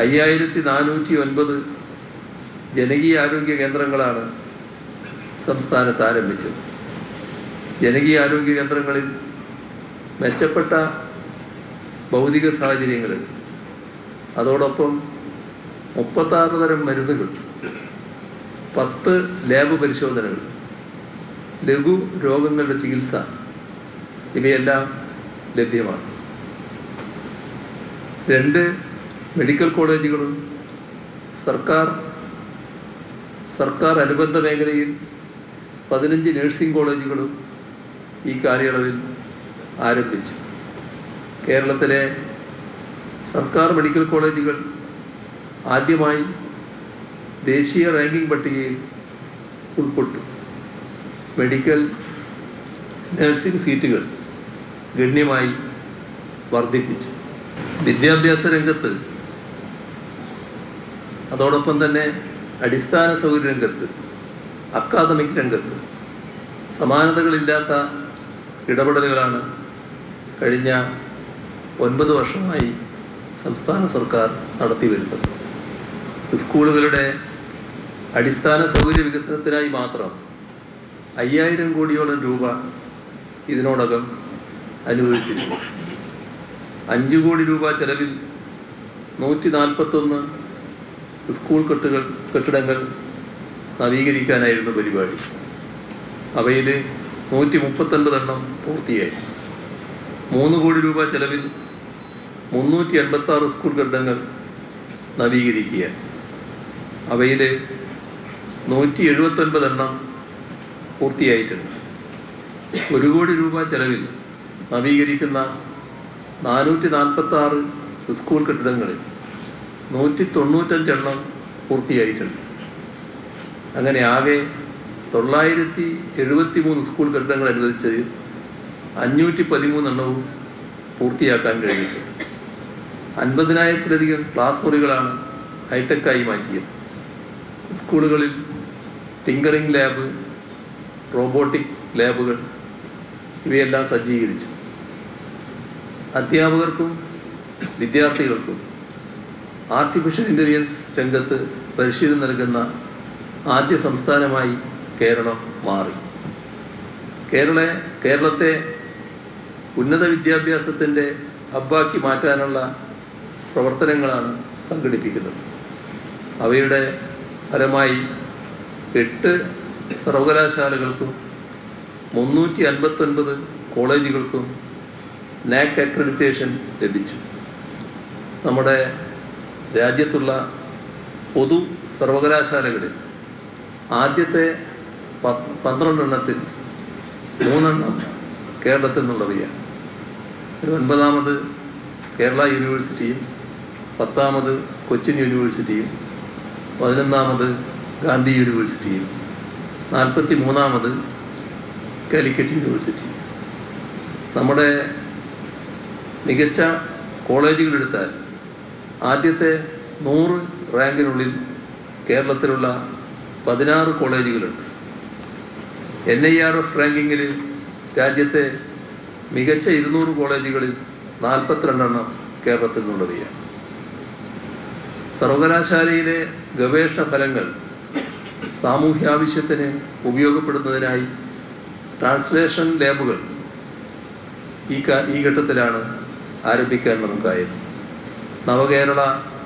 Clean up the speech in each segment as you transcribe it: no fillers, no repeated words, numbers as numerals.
5409 ജനകീയ ആരോഗ്യ കേന്ദ്രങ്ങളാണ് സംസ്ഥാനത്ത് ആരംഭിച്ചത്. ജനകീയ ആരോഗ്യ കേന്ദ്രങ്ങളിൽ മെച്ചപ്പെട്ട ഭൗതിക സാഹചര്യങ്ങളിൽ അതോടൊപ്പം 36 തരം മരുന്നുകൾ, 10 ലാബ് പരിശോധനകൾ, ലഘു രോഗങ്ങളുടെ ചികിത്സ ഇവയെല്ലാം ലഭ്യമാണ്. 2 മെഡിക്കൽ കോളേജുകളും സർക്കാർ അനുബന്ധ മേഖലയിൽ 15 നഴ്സിംഗ് കോളേജുകളും ഈ കാലയളവിൽ ആരംഭിച്ചു. കേരളത്തിലെ സർക്കാർ മെഡിക്കൽ കോളേജുകൾ ആദ്യമായി ദേശീയ റാങ്കിംഗ് പട്ടികയിൽ ഉൾപ്പെട്ടു. മെഡിക്കൽ നഴ്സിംഗ് സീറ്റുകൾ ഗണ്യമായി വർദ്ധിപ്പിച്ചു. വിദ്യാഭ്യാസ രംഗത്ത് അതോടൊപ്പം തന്നെ അടിസ്ഥാന സൗകര്യ രംഗത്ത്, അക്കാദമിക് രംഗത്ത് സമാനതകളില്ലാത്ത ഇടപെടലുകളാണ് കഴിഞ്ഞ 9 വർഷമായി സംസ്ഥാന സർക്കാർ നടത്തി വരുന്നത്. സ്കൂളുകളുടെ അടിസ്ഥാന സൗകര്യ വികസനത്തിനായി മാത്രം 5000 കോടിയോളം രൂപ ഇതിനോടകം അനുവദിച്ചിട്ടുണ്ട്. 5 കോടി രൂപ ചെലവിൽ 141 സ്കൂൾ കെട്ടിടങ്ങൾ നവീകരിക്കാനായിരുന്നു പരിപാടി. അവയിൽ 139 എണ്ണം പൂർത്തിയായി. 3 കോടി രൂപ ചെലവിൽ 386 സ്കൂൾ കെട്ടിടങ്ങൾ നവീകരിക്കുക. അവയിൽ 179 എണ്ണം പൂർത്തിയായിട്ടുണ്ട്. 1 കോടി രൂപ ചെലവിൽ നവീകരിക്കുന്ന 446 സ്കൂൾ കെട്ടിടങ്ങളിൽ 195 എണ്ണം പൂർത്തിയായിട്ടുണ്ട്. അങ്ങനെ ആകെ 973 സ്കൂൾ കെട്ടിടങ്ങൾ അനുവദിച്ചത് 513 എണ്ണവും പൂർത്തിയാക്കാൻ കഴിഞ്ഞിട്ടുണ്ട്. 50,000-ലധികം ക്ലാസ് മുറികളാണ് ഹൈടെക്കായി മാറ്റിയത്. സ്കൂളുകളിൽ ടിങ്കറിംഗ് ലാബ്, റോബോട്ടിക് ലാബുകൾ ഇവയെല്ലാം സജ്ജീകരിച്ചു. അധ്യാപകർക്കും വിദ്യാർത്ഥികൾക്കും ആർട്ടിഫിഷ്യൽ ഇൻ്റലിജൻസ് രംഗത്ത് പരിശീലനം നൽകുന്ന ആദ്യ സംസ്ഥാനമായി കേരളം മാറി. കേരളത്തെ ഉന്നത വിദ്യാഭ്യാസത്തിൻ്റെ ഹബ്ബാക്കി മാറ്റാനുള്ള പ്രവർത്തനങ്ങളാണ് സംഘടിപ്പിക്കുന്നത്. അവയുടെ ഫലമായി 8 സർവകലാശാലകൾക്കും 359 കോളേജുകൾക്കും നാക് അക്രഡിറ്റേഷൻ ലഭിച്ചു. നമ്മുടെ രാജ്യത്തുള്ള പൊതു സർവകലാശാലകളിൽ ആദ്യത്തെ 12 എണ്ണത്തിൽ 3 എണ്ണം കേരളത്തിൽ നിന്നുള്ളവയാണ്. 9ാമത് കേരള യൂണിവേഴ്സിറ്റിയും 10ാമത് കൊച്ചിൻ യൂണിവേഴ്സിറ്റിയും 11ാമത് ഗാന്ധി യൂണിവേഴ്സിറ്റിയും 43ാമത് കാലിക്കറ്റ് യൂണിവേഴ്സിറ്റി. നമ്മുടെ മികച്ച കോളേജുകളെടുത്താൽ ആദ്യത്തെ 100 റാങ്കിനുള്ളിൽ കേരളത്തിലുള്ള 16 കോളേജുകളുണ്ട്. NIRF റാങ്കിങ്ങിൽ രാജ്യത്തെ മികച്ച 200 കോളേജുകളിൽ 42 എണ്ണം കേരളത്തിൽ നിന്നുള്ളവയാണ്. സർവകലാശാലയിലെ ഗവേഷണ ഫലങ്ങൾ സാമൂഹ്യാവശ്യത്തിന് ഉപയോഗപ്പെടുന്നതിനായി ട്രാൻസ്ലേഷൻ ലാബുകൾ ഈ ഘട്ടത്തിലാണ് ആരംഭിക്കാൻ നമുക്കായത്. നവകേരള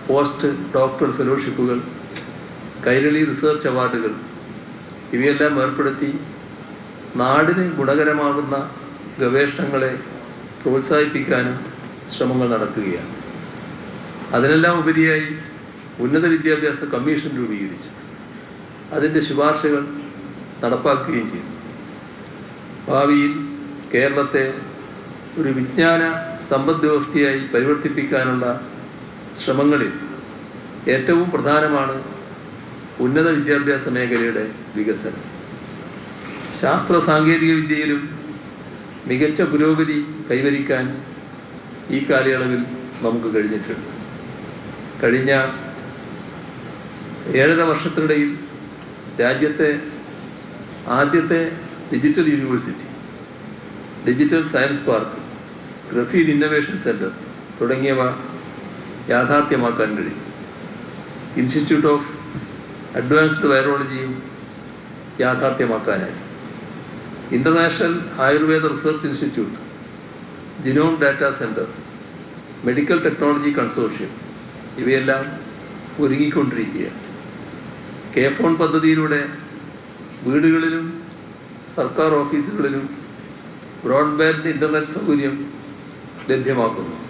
പോസ്റ്റ് ഡോക്ടറൽ ഫെലോഷിപ്പുകൾ, കൈരളി റിസർച്ച് അവാർഡുകൾ ഇവയെല്ലാം ഏർപ്പെടുത്തി നാടിന് ഗുണകരമാകുന്ന ഗവേഷണങ്ങളെ പ്രോത്സാഹിപ്പിക്കാനും ശ്രമങ്ങൾ നടക്കുകയാണ്. അതിനെല്ലാം ഉപരിയായി ഉന്നത വിദ്യാഭ്യാസ കമ്മീഷൻ രൂപീകരിച്ചു. അതിൻ്റെ ശുപാർശകൾ നടപ്പാക്കുകയും ചെയ്തു. ഭാവിയിൽ കേരളത്തെ ഒരു വിജ്ഞാന സമ്പദ് വ്യവസ്ഥയായി പരിവർത്തിപ്പിക്കാനുള്ള ശ്രമങ്ങളിൽ ഏറ്റവും പ്രധാനമാണ് ഉന്നത വിദ്യാഭ്യാസ മേഖലയുടെ വികസനം. ശാസ്ത്ര സാങ്കേതിക വിദ്യയിലും മികച്ച പുരോഗതി കൈവരിക്കാൻ ഈ കാലയളവിൽ നമുക്ക് കഴിഞ്ഞിട്ടുണ്ട്. കഴിഞ്ഞ 7.5 വർഷത്തിനിടയിൽ രാജ്യത്തെ ആദ്യത്തെ digital university, digital science park, graphene innovation centre തുടങ്ങിയവ യാഥാർത്ഥ്യമാക്കാൻ കഴിയും. ഇൻസ്റ്റിറ്റ്യൂട്ട് ഓഫ് അഡ്വാൻസ്ഡ് വൈറോളജിയും യാഥാർത്ഥ്യമാക്കാനായി. International Ayurveda research institute, genome data centre, medical technology consortium ഇവയെല്ലാം ഒരുങ്ങിക്കൊണ്ടിരിക്കുകയാണ്. കെ-ഫോൺ പദ്ധതിയിലൂടെ വീടുകളിലും സർക്കാർ ഓഫീസുകളിലും ബ്രോഡ്ബാൻഡ് ഇൻ്റർനെറ്റ് സൗകര്യം ലഭ്യമാക്കുന്നു.